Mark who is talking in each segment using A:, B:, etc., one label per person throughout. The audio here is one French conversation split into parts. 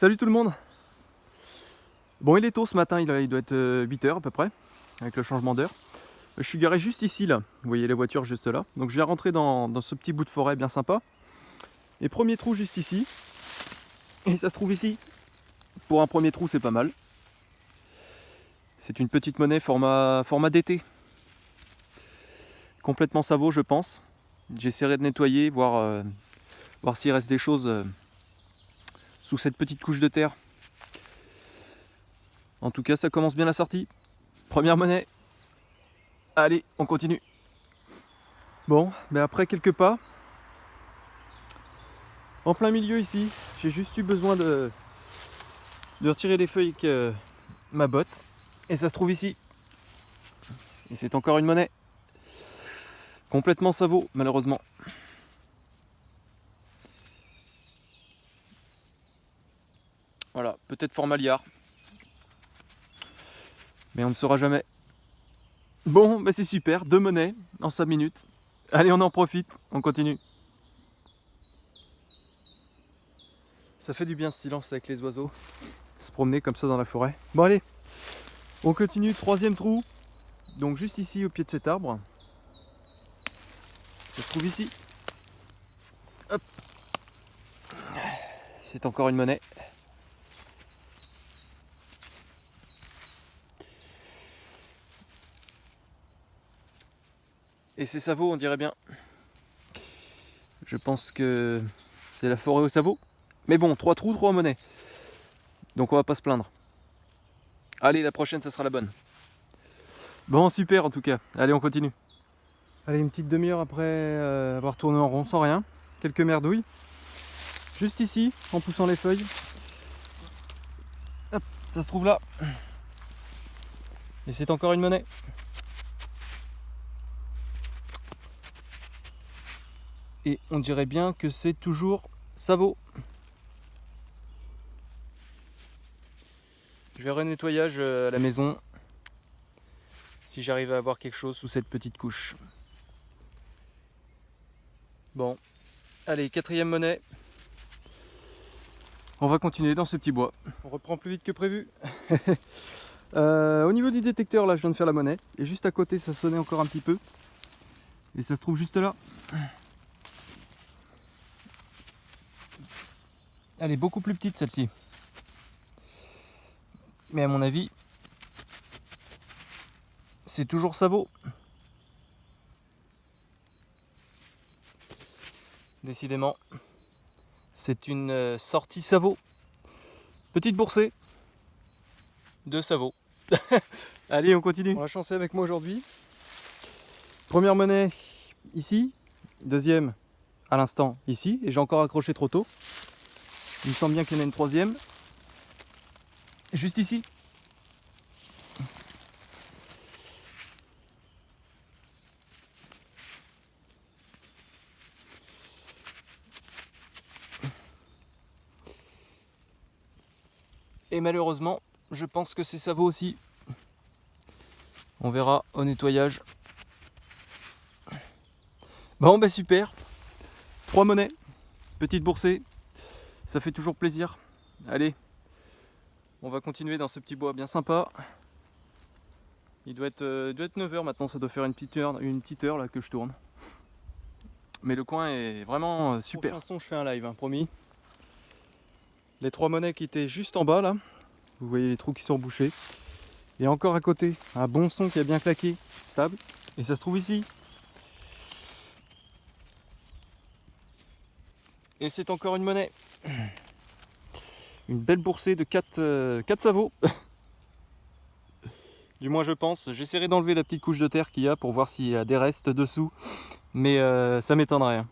A: Salut tout le monde. Bon, il est tôt ce matin, il doit être 8 h à peu près, avec le changement d'heure. Je suis garé juste ici là, vous voyez les voitures juste là. Donc je viens rentrer dans ce petit bout de forêt bien sympa. Et premier trou juste ici. Et ça se trouve ici. Pour un premier trou c'est pas mal. C'est une petite monnaie format d'été. Complètement savot je pense. J'essaierai de nettoyer, voir s'il reste des choses sous cette petite couche de terre. En tout cas ça commence bien la sortie. Première monnaie. Allez, on continue. Bon, mais après quelques pas, en plein milieu ici, j'ai juste eu besoin de retirer les feuilles avec ma botte. Et ça se trouve ici. Et c'est encore une monnaie. Complètement savot, malheureusement. Voilà, peut-être format liard. Mais on ne saura jamais. Bon, bah c'est super, 2 monnaies en 5 minutes. Allez, on en profite, on continue. Ça fait du bien ce silence avec les oiseaux. Se promener comme ça dans la forêt. Bon allez, on continue, 3e trou. Donc juste ici au pied de cet arbre. Ça se trouve ici. Hop. C'est encore une monnaie. Et c'est savot, on dirait bien. Je pense que c'est la forêt au savot. Mais bon, 3 trous, 3 monnaies. Donc on va pas se plaindre. Allez, la prochaine, ça sera la bonne. Bon, super en tout cas. Allez, on continue. Allez, une petite demi-heure après avoir tourné en rond sans rien. Quelques merdouilles. Juste ici, en poussant les feuilles. Hop, ça se trouve là. Et c'est encore une monnaie. Et on dirait bien que c'est toujours savot. Je verrai nettoyage à la maison si j'arrive à avoir quelque chose sous cette petite couche. Bon, allez, 4e monnaie. On va continuer dans ce petit bois. On reprend plus vite que prévu. Au niveau du détecteur, là, je viens de faire la monnaie. Et juste à côté, ça sonnait encore un petit peu. Et ça se trouve juste là. Elle est beaucoup plus petite, celle-ci. Mais à mon avis, c'est toujours savot. Décidément, c'est une sortie savot. Petite boursée de savot. Allez, on continue. On va chancer avec moi aujourd'hui. Première monnaie ici. 2e à l'instant ici. Et j'ai encore accroché trop tôt. Il me semble bien qu'il y en a une 3e. Juste ici. Et malheureusement, je pense que c'est savot aussi. On verra au nettoyage. Bon, bah super. 3 monnaies. Petite boursée. Ça fait toujours plaisir. Allez, on va continuer dans ce petit bois bien sympa. Il doit être 9 h maintenant, ça doit faire une petite heure là que je tourne. Mais le coin est vraiment super. Prochain son, je fais un live, hein, promis. Les 3 monnaies qui étaient juste en bas là, vous voyez les trous qui sont bouchés. Et encore à côté, un bon son qui a bien claqué, stable. Et ça se trouve ici. Et c'est encore une monnaie. Une belle boursée de 4 savots. Du moins je pense. J'essaierai d'enlever la petite couche de terre qu'il y a pour voir s'il y a des restes dessous. Mais ça m'étonnerait.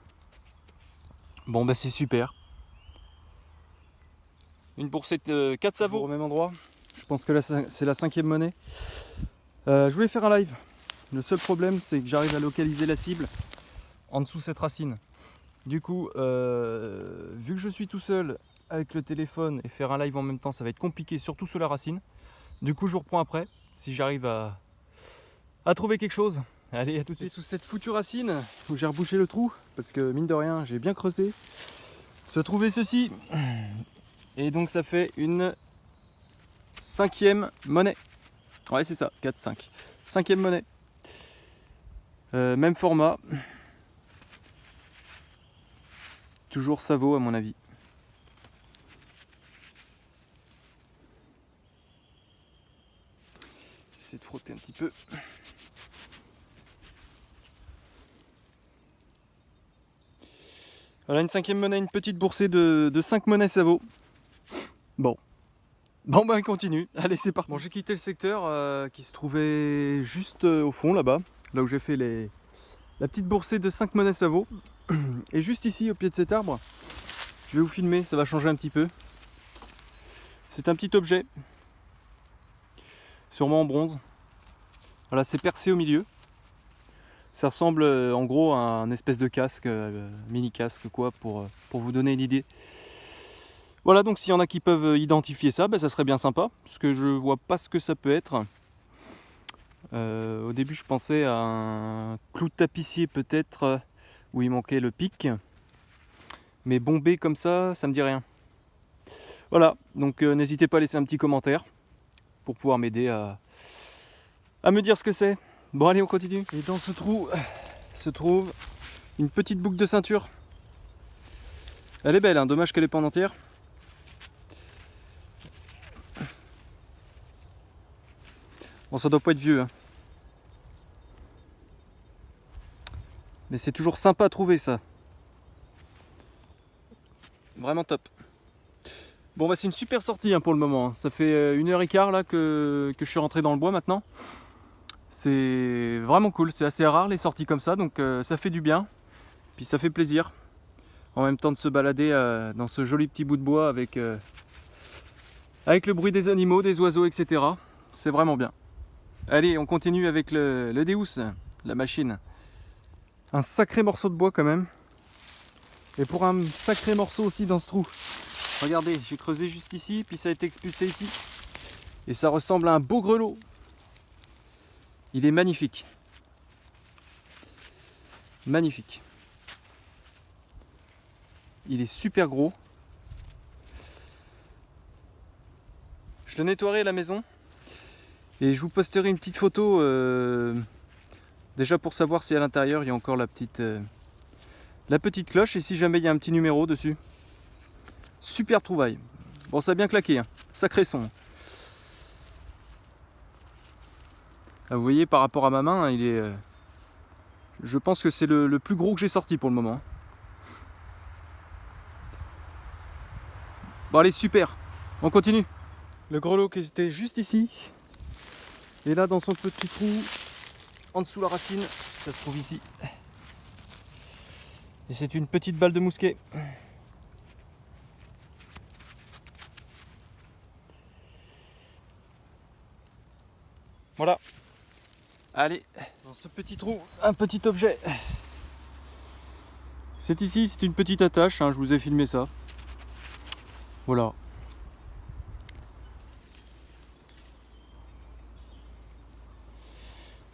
A: Bon bah c'est super. Une boursée de 4 savots au même endroit. Je pense que là c'est la 5e monnaie. Je voulais faire un live. Le seul problème c'est que j'arrive à localiser la cible en dessous de cette racine. Du coup, vu que je suis tout seul avec le téléphone et faire un live en même temps, ça va être compliqué, surtout sous la racine. Du coup, je vous reprends après, si j'arrive à trouver quelque chose. Allez, à tout de suite. Sous cette foutue racine, où j'ai rebouché le trou, parce que mine de rien, j'ai bien creusé, se trouvait ceci. Et donc ça fait une 5e monnaie. Ouais, c'est ça, 4, 5. 5e monnaie. Même format. Toujours Savo à mon avis. J'essaie de frotter un petit peu. Voilà, une 5e monnaie, une petite boursée de 5 monnaies Savo. Bon, bah on continue. Allez, c'est parti. Bon, j'ai quitté le secteur qui se trouvait juste au fond là-bas, là où j'ai fait la petite boursée de 5 monnaies Savo. Et juste ici, au pied de cet arbre, je vais vous filmer, ça va changer un petit peu. C'est un petit objet, sûrement en bronze. Voilà, c'est percé au milieu. Ça ressemble en gros à un espèce de casque, mini casque quoi, pour vous donner une idée. Voilà, donc s'il y en a qui peuvent identifier ça, ça serait bien sympa, parce que je vois pas ce que ça peut être. Au début je pensais à un clou de tapissier peut-être, où il manquait le pic. Mais bombé comme ça me dit rien. Voilà, donc n'hésitez pas à laisser un petit commentaire pour pouvoir m'aider à me dire ce que c'est. Bon allez, on continue. Et dans ce trou se trouve une petite boucle de ceinture. Elle est belle, hein, dommage qu'elle n'est pas en entière. Bon, ça doit pas être vieux, hein. Mais c'est toujours sympa à trouver ça. Vraiment top. Bon bah c'est une super sortie hein, pour le moment. Ça fait 1h15 là que je suis rentré dans le bois maintenant. C'est vraiment cool, c'est assez rare les sorties comme ça, donc ça fait du bien. Puis ça fait plaisir. En même temps de se balader dans ce joli petit bout de bois avec le bruit des animaux, des oiseaux, etc. C'est vraiment bien. Allez, on continue avec le Deus, la machine. Un sacré morceau de bois quand même. Et pour un sacré morceau aussi dans ce trou. Regardez, j'ai creusé juste ici, puis ça a été expulsé ici. Et ça ressemble à un beau grelot. Il est magnifique. Magnifique. Il est super gros. Je le nettoierai à la maison. Et je vous posterai une petite photo. Déjà pour savoir si à l'intérieur il y a encore la petite cloche. Et si jamais il y a un petit numéro dessus. Super trouvaille. Bon, ça a bien claqué. Hein. Sacré son. Ah, vous voyez, par rapport à ma main, il est. Je pense que c'est le plus gros que j'ai sorti pour le moment. Bon, allez, super. On continue. Le grelot qui était juste ici. Et là, dans son petit trou, en dessous la racine, ça se trouve ici. Et c'est une petite balle de mousquet. Voilà. Allez, dans ce petit trou, un petit objet. C'est ici, c'est une petite attache, hein, je vous ai filmé ça. Voilà.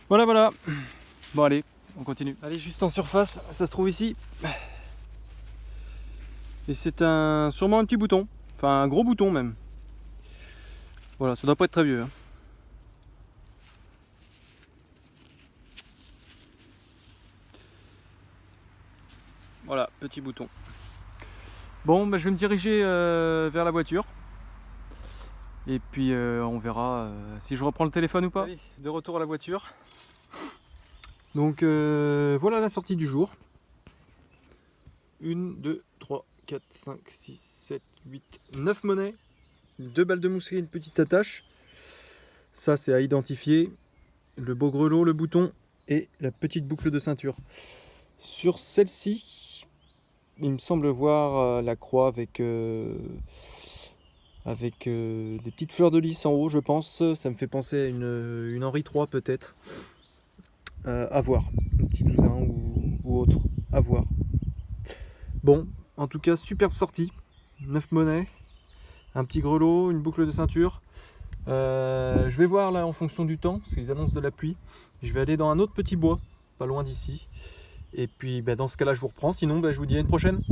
A: Voilà. Bon allez, on continue. Allez, juste en surface, ça se trouve ici. Et c'est sûrement un petit bouton. Enfin, un gros bouton même. Voilà, ça doit pas être très vieux. Hein. Voilà, petit bouton. Bon, je vais me diriger vers la voiture. Et puis on verra si je reprends le téléphone ou pas. Allez, de retour à la voiture. Donc voilà la sortie du jour. 1, 2, 3, 4, 5, 6, 7, 8, 9 monnaies. 2 balles de mousquet, une petite attache. Ça c'est à identifier. Le beau grelot, le bouton et la petite boucle de ceinture. Sur celle-ci, il me semble voir la croix avec des petites fleurs de lys en haut, je pense. Ça me fait penser à une Henri III peut-être. À voir, un petit 12-1 ou autre, à voir. Bon, en tout cas, superbe sortie. 9 monnaies, un petit grelot, une boucle de ceinture. Je vais voir là en fonction du temps, parce qu'ils annoncent de la pluie. Je vais aller dans un autre petit bois, pas loin d'ici. Et puis dans ce cas-là, je vous reprends. Sinon, je vous dis à une prochaine.